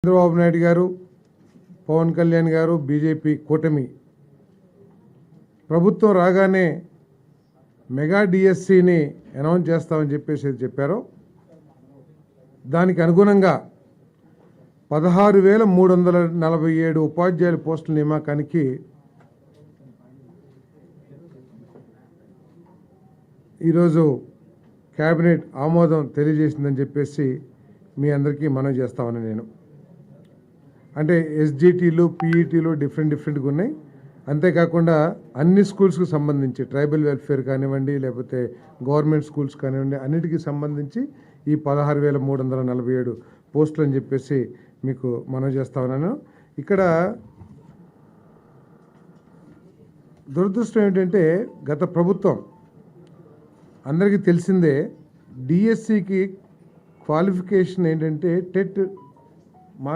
చంద్రబాబు నాయుడు గారు, పవన్ కళ్యాణ్ గారు, బీజేపీ కూటమి ప్రభుత్వం రాగానే మెగా డిఎస్సిని అనౌన్స్ చేస్తామని చెప్పేసి చెప్పారో దానికి అనుగుణంగా 16,347 ఉపాధ్యాయుల పోస్టుల నియామకానికి ఈరోజు క్యాబినెట్ ఆమోదం తెలియజేసిందని చెప్పేసి మీ అందరికీ మనవి చేస్తామని నేను. అంటే ఎస్జిటీలు, పీఈటీలు డిఫరెంట్గా ఉన్నాయి. అంతేకాకుండా అన్ని స్కూల్స్కి సంబంధించి ట్రైబల్ వెల్ఫేర్ కానివ్వండి, లేకపోతే గవర్నమెంట్ స్కూల్స్ కానివ్వండి, అన్నిటికీ సంబంధించి ఈ 16,347 పోస్టులు అని చెప్పేసి మీకు మనవి చేస్తా ఉన్నాను. ఇక్కడ దురదృష్టం ఏంటంటే గత ప్రభుత్వం అందరికీ తెలిసిందే, డిఎస్సికి క్వాలిఫికేషన్ ఏంటంటే టెట్